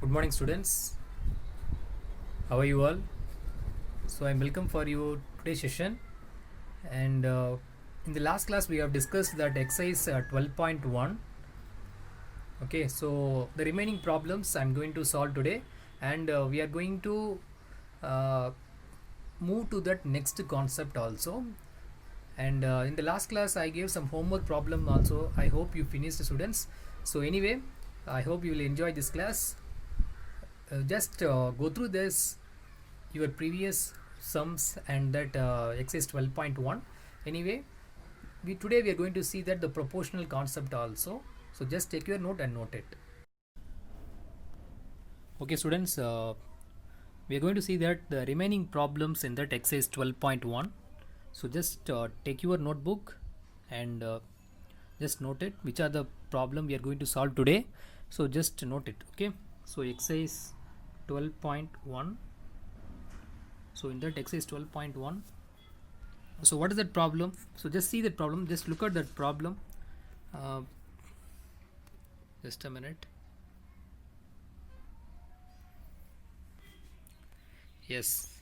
Good morning, students. How are you all? So I'm welcome for you today's session. And in the last class, we have discussed that exercise 12.1. Okay, so the remaining problems I'm going to solve today, and we are going to uh, move to that next concept also. And in the last class, I gave some homework problem also. I hope you finished, students. So anyway, I hope you will enjoy this class. Just go through this your previous sums and that exercise 12.1. Anyway, today we are going to see that the proportional concept also. So just take your note and note it. Okay, students, we are going to see that the remaining problems in that exercise 12.1. So just take your notebook and just note it which are the problem we are going to solve today. So just note it. Okay, so exercise 12.1. So in that exercise 12.1, so what is that problem? So just see that problem, just look at that problem. Just a minute. Yes,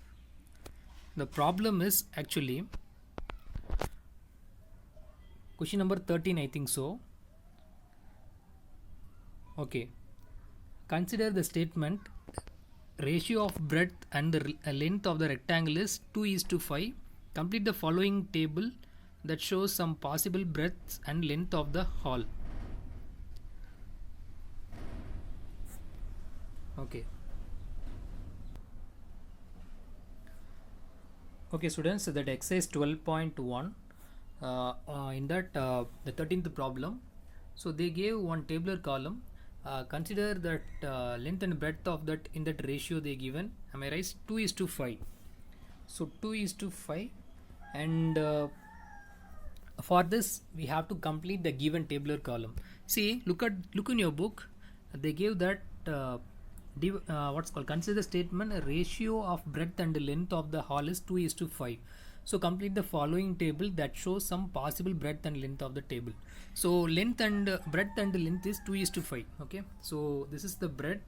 the problem is actually question number 13, I think so. Okay, consider the statement ratio of breadth and the length of the rectangle is 2:5. Complete the following table that shows some possible breadths and length of the hall. Okay. Okay, students, so that exercise 12.1, in that the 13th problem, so they gave one tabular column. Consider that length and breadth of that in that ratio they given. Am I right? 2:5. So 2:5, and for this we have to complete the given tabular column. See, look in your book. They gave that what's called, consider the statement a ratio of breadth and length of the hall is 2:5. So complete the following table that shows some possible breadth and length of the table. So length and breadth and length is 2:5. Okay, so this is the breadth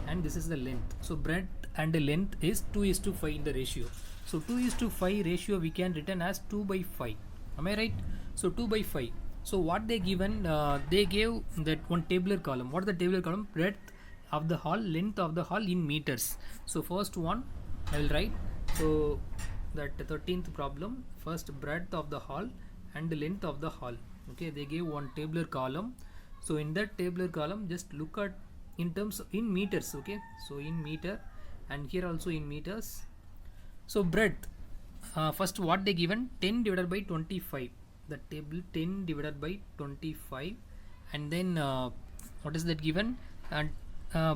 and this is the length. So breadth and length is 2:5 in the ratio. So 2:5 ratio we can written as 2/5. Am I right? So 2/5. So what they given, they gave that one tabular column. What is the tabular column? Breadth of the hall, length of the hall in meters. So first one I will write. So that 13th problem, first breadth of the hall and the length of the hall. Okay, they gave one tabular column. So in that tabular column, just look at in terms in meters. Okay, so in meter, and here also in meters. So breadth, first what they given, 10 divided by 25. The table 10 divided by 25, and then what is that given? And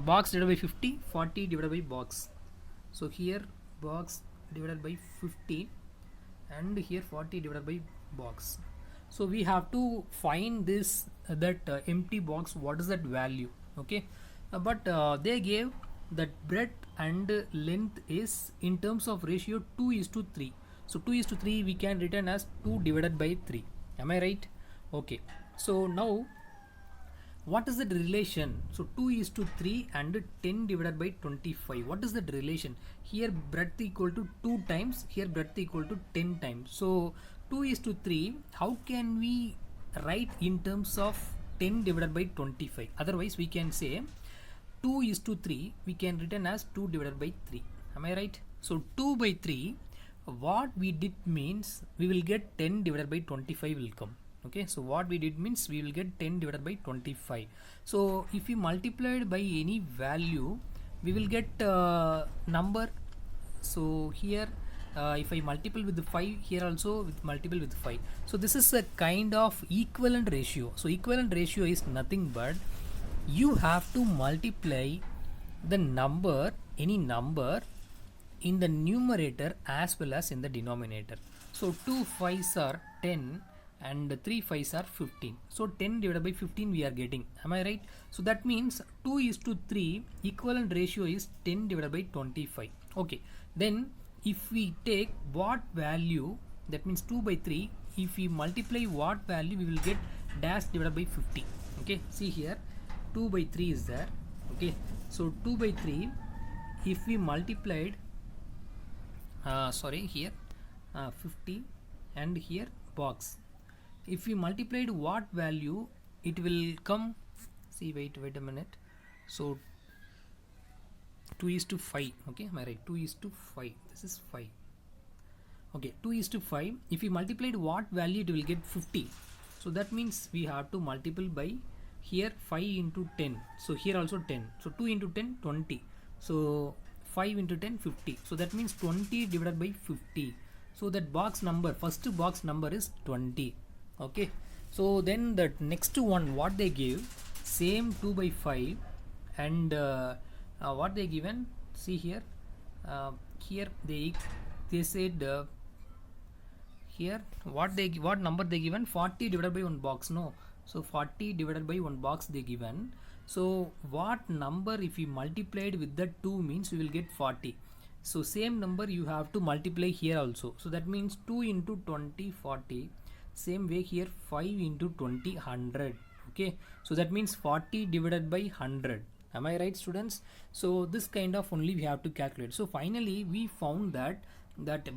box divided by 50, 40 divided by box. So here box divided by 50, and here 40 divided by box. So we have to find this that empty box, what is that value? Okay, but they gave that breadth and length is in terms of ratio 2:3. So 2:3 we can written as 2 divided by 3. Am I right? Okay, so now what is the relation? So 2:3 and 10 divided by 25. What is that relation? Here breadth equal to 2 times, here breadth equal to 10 times. So 2:3, how can we write in terms of 10 divided by 25? Otherwise we can say 2:3 we can written as 2 divided by 3. Am I right? So 2/3, what we did means we will get 10 divided by 25 will come. Okay, so what we did means we will get 10 divided by 25. So if we multiplied by any value, we will get number. So here if I multiple with the 5, here also with multiple with 5. So this is a kind of equivalent ratio. So equivalent ratio is nothing but you have to multiply the number, any number, in the numerator as well as in the denominator. So 2 5s are 10 and 3 5s are 15. So 10 divided by 15 we are getting. Am I right? So that means 2:3 equivalent ratio is 10 divided by 25. Okay, then if we take what value, that means 2/3, if we multiply what value, we will get dash divided by 50. Okay, see here 2/3 is there. Okay, So 2 by 3, if we multiplied, here 50 and here box. If we multiplied what value, it will come. See, wait a minute. So 2 is to 5. Okay, am I right? 2 is to 5. This is 5. Okay, 2 is to 5. If we multiplied what value, it will get 50. So that means we have to multiply by here 5 into 10. So here also 10. So 2 into 10, 20. So 5 into 10, 50. So that means 20 divided by 50. So that box number, first box number is 20. Okay. So then the next one, what they give, same 2 by 5, and what they given, see here, here they said, here what number they given, 40 divided by 1 box. No, so 40 divided by 1 box they given. So what number, if we multiplied with that 2, means we will get 40. So same number you have to multiply here also. So that means 2 into 20, 40. Same way here 5 into 20, 100. Okay, so that means 40 divided by 100. Am I right, students? So this kind of only we have to calculate. So finally we found that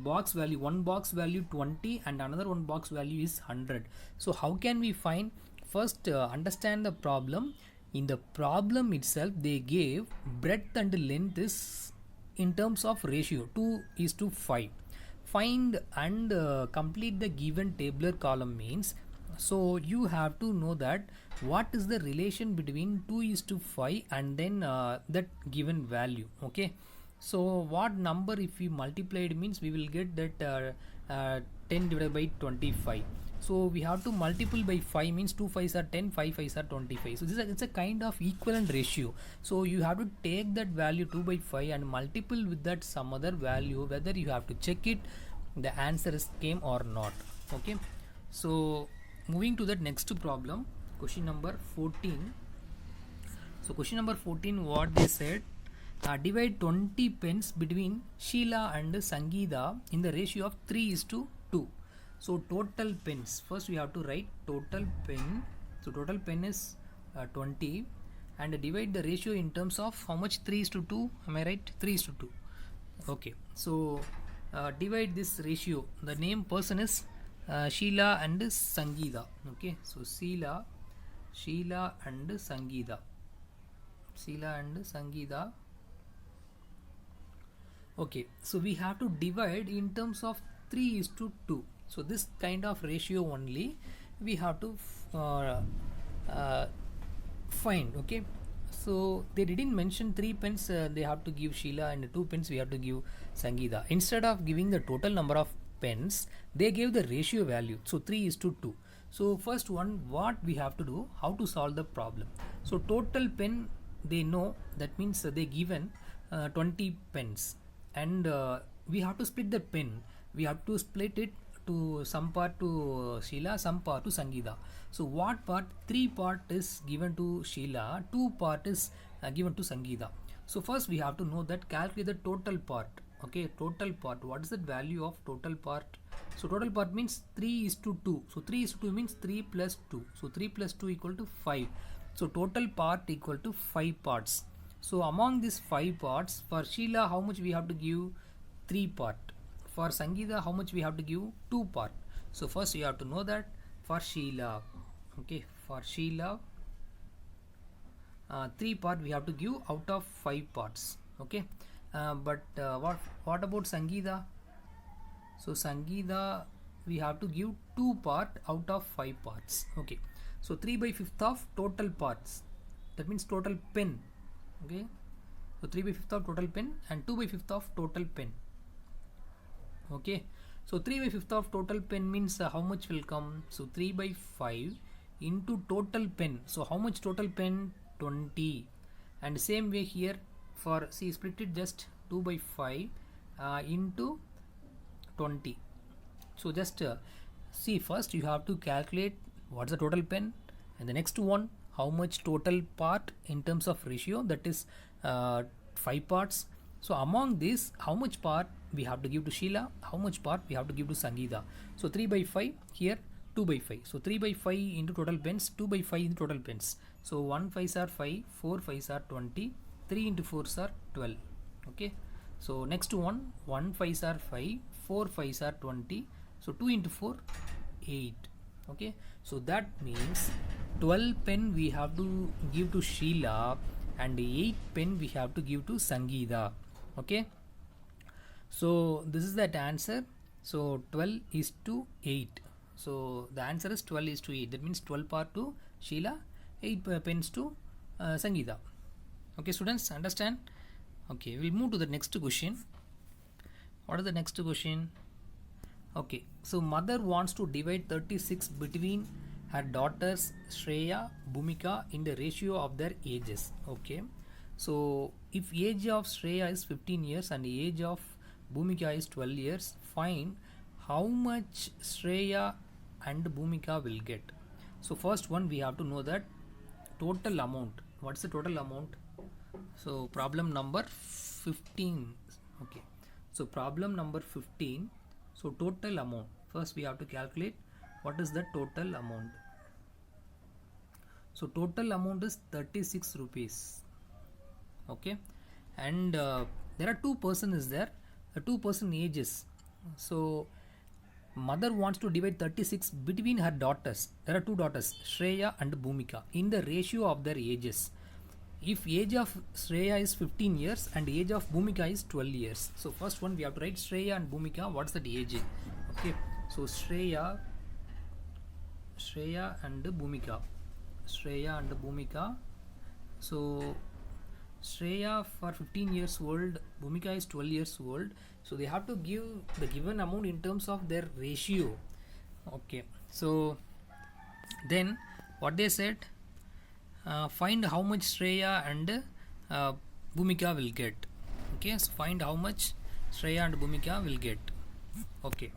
box value, one box value 20 and another one box value is 100. So how can we find? First understand the problem. In the problem itself they gave breadth and length is in terms of ratio 2 is to 5. Find and complete the given tabular column means, so you have to know that what is the relation between 2 is to 5 and then that given value. Okay, so what number if we multiplied means we will get that 10 divided by 25. So we have to multiply by 5 means 2 5s are 10, 5 5s are 25. So this is it's a kind of equivalent ratio. So you have to take that value 2 by 5 and multiple with that some other value, whether you have to check it the answer is came or not. Okay, so moving to that next problem, question number 14. So question number 14, what they said, divide 20 pence between Sheila and Sangeeta in the ratio of 3 is to 2. So total pence, first we have to write total pen. So total pen is 20 and divide the ratio in terms of how much, 3 is to 2. Am I right? 3 is to 2. Okay, so divide this ratio. The name person is Sheila and Sangeeta. Okay, so Sheila and Sangeeta. Sheila and Sangeeta. Okay, so we have to divide in terms of 3 is to 2. So this kind of ratio only we have to find. Okay, so they didn't mention 3 pence they have to give Sheila and 2 pence we have to give Sangeeta. Instead of giving the total number of pence, they gave the ratio value. So 3 is to 2. So first one, what we have to do, how to solve the problem. So total pen they know, that means they given 20 pence, and we have to split the pen. We have to split it to some part to Sheila, some part to Sangeeta. So what part? 3 part is given to Sheila, 2 part is given to Sangeeta. So first we have to know that, calculate the total part. Okay, total part, what is the value of total part? So total part means 3 is to 2. So 3 is to 2 means 3 plus 2. So 3 plus 2 equal to 5. So total part equal to 5 parts. So among these 5 parts, for Sheila how much we have to give? 3 part. For Sangeeta how much we have to give? 2 part. So first you have to know that for Sheila, okay, for Sheila 3 part we have to give out of 5 parts. Okay, but what about Sangeeta? So Sangeeta we have to give 2 part out of 5 parts. Okay, so 3 by 5th of total parts, that means total pen. Okay, so 3 by 5th of total pen and 2 by 5th of total pen. Okay, so 3 by 5th of total pen means how much will come? So 3 by 5 into total pen. So how much total pen? 20. And same way here for, see, split it just 2 by 5 into 20. So just see, first you have to calculate what's the total pen, and the next one how much total part in terms of ratio, that is 5 parts. So among this, how much part we have to give to Sheila, how much part we have to give to Sangeeta. So 3 by 5 here, 2 by 5. So 3 by 5 into total pens, 2 by 5 into total pens. So 1 5s are 5, 4 5s are 20, 3 into 4s are 12. Okay, so next one, 1 5s are 5, 4 5s are 20, so 2 into 4, 8. Okay, so that means 12 pen we have to give to Sheila and 8 pen we have to give to Sangeeta. Okay, so this is that answer. So 12 is to 8. So the answer is 12 is to 8. That means 12 part to Sheila, 8 pens to Sangeeta. Okay, students, understand? Okay, we'll move to the next question. What is the next question? Okay, so mother wants to divide 36 between her daughters Shreya, Bhumika in the ratio of their ages. Okay, so if age of Shreya is 15 years and the age of Bhumika is 12 years, find how much Shreya and Bhumika will get. So first one we have to know that total amount. What's the total amount? So problem number 15. Okay, so problem number 15. So total amount, first we have to calculate what is the total amount. So total amount is 36 rupees. Okay, and there are two persons there, 2 person ages. So mother wants to divide 36 between her daughters. There are 2 daughters, Shreya and Bhumika, in the ratio of their ages. If age of Shreya is 15 years and age of Bhumika is 12 years. So first one we have to write Shreya and Bhumika, what's that age? Okay, so Shreya and Bhumika. So Shreya for 15 years old, Bhumika is 12 years old. So they have to give the given amount in terms of their ratio. Okay, so then what they said, find how much Shreya and Bhumika will get. Okay, so find how much Shreya and Bhumika will get. Okay,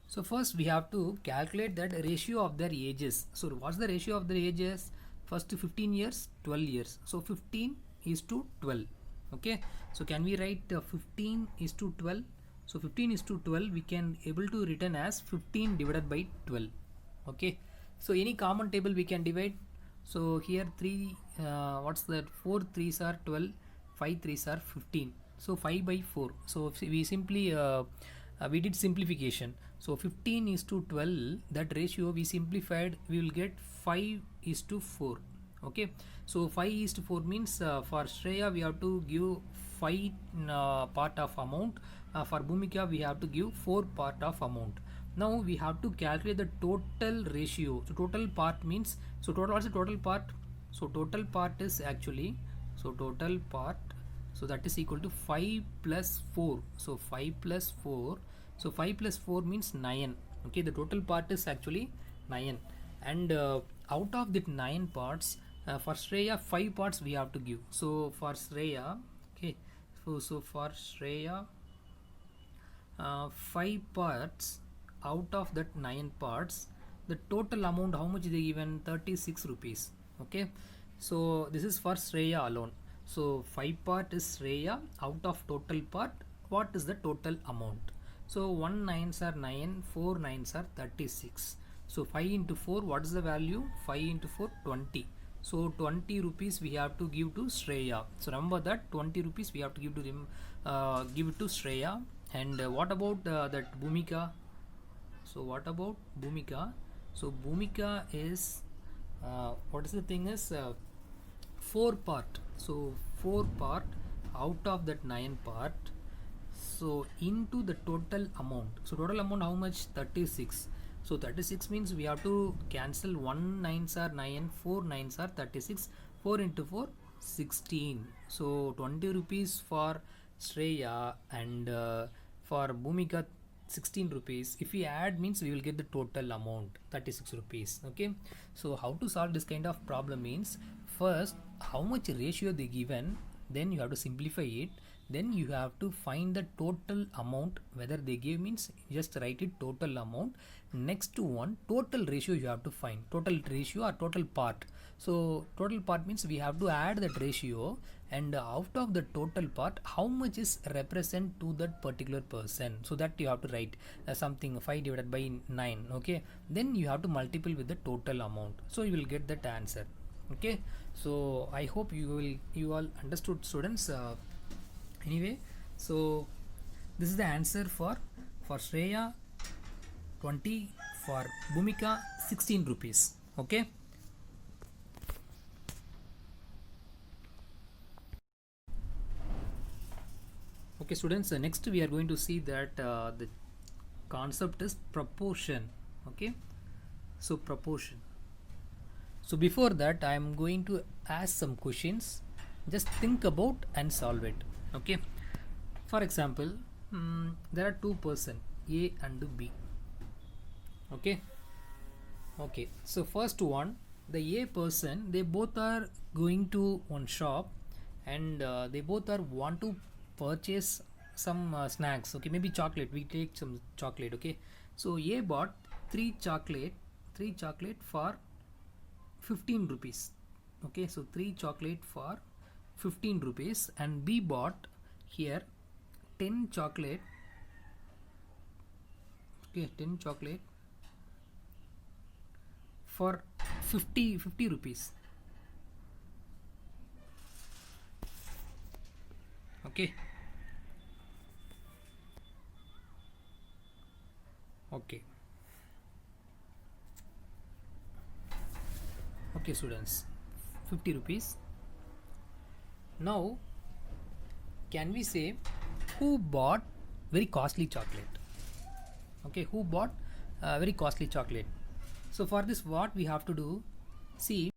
so first we have to calculate that ratio of their ages. So what's the ratio of their ages? First 15 years, 12 years. So 15 is to 12. Okay, so can we write 15 is to 12? So 15 is to 12 we can able to written as 15 divided by 12. Okay, so any common table we can divide. So here 3, what's that, 4 3s are 12, 5 3s are 15. So 5 by 4. So we simply we did simplification. So 15 is to 12, that ratio we simplified, we will get 5 is to 4. Okay, so 5 is to 4 means for Shreya we have to give 5 part of amount, for Bhumika we have to give 4 part of amount. Now we have to calculate the total ratio. So total part means, so total, what's the total part? So total part is actually, so total part, so that is equal to 5 plus 4. So 5 plus 4, so 5 plus 4 means 9. Okay, the total part is actually 9, and out of that 9 parts, for Shreya 5 parts we have to give. So for Shreya, okay, so for Shreya 5 parts out of that 9 parts, the total amount how much they given? 36 rupees. Okay, so this is for Shreya alone. So 5 part is Shreya, out of total part what is the total amount? So 1 9s are 9, 4 9s are 36. So 5 into 4, what is the value? 5 into 4, 20. So 20 rupees we have to give to Shreya. So remember that 20 rupees we have to give to them, give it to Shreya. And what about that Bhumika? So what about Bhumika? So Bhumika is what is the thing is 4 part. So 4 part out of that 9 part. So into the total amount. So total amount how much? 36. So 36 means we have to cancel 1 9s are 9, 4 9s are 36. 4 into 4, 16. So 20 rupees for Shreya and for Bhumika 16 rupees. If we add means we will get the total amount 36 rupees. Okay, so how to solve this kind of problem means, first how much ratio they given, then you have to simplify it, then you have to find the total amount. Whether they give means just write it total amount. Next one, total ratio you have to find, total ratio or total part. So total part means we have to add that ratio, and out of the total part how much is represent to that particular person. So that you have to write something 5 divided by 9. Okay, then you have to multiply with the total amount, so you will get that answer. Okay, so I hope you all understood, students. Anyway, so this is the answer for Shreya 20, for Bhumika 16 rupees. Okay. Okay, students, next we are going to see that the concept is proportion. Okay, so proportion. So before that, I am going to ask some questions. Just think about and solve it. Okay. For example, there are two person, A and B. Okay. Okay. So first one, the A person, they both are going to one shop, and they both are want to purchase some snacks. Okay, maybe chocolate. We take some chocolate. Okay. So A bought three chocolate for 15 rupees. Okay, so 3 chocolate for 15 rupees, and B bought here 10 chocolate. Okay, 10 chocolate for 50 rupees. Okay. Okay. Okay, students, 50 rupees. Now, can we say who bought very costly chocolate? Okay, who bought very costly chocolate? So for this, what we have to do, see,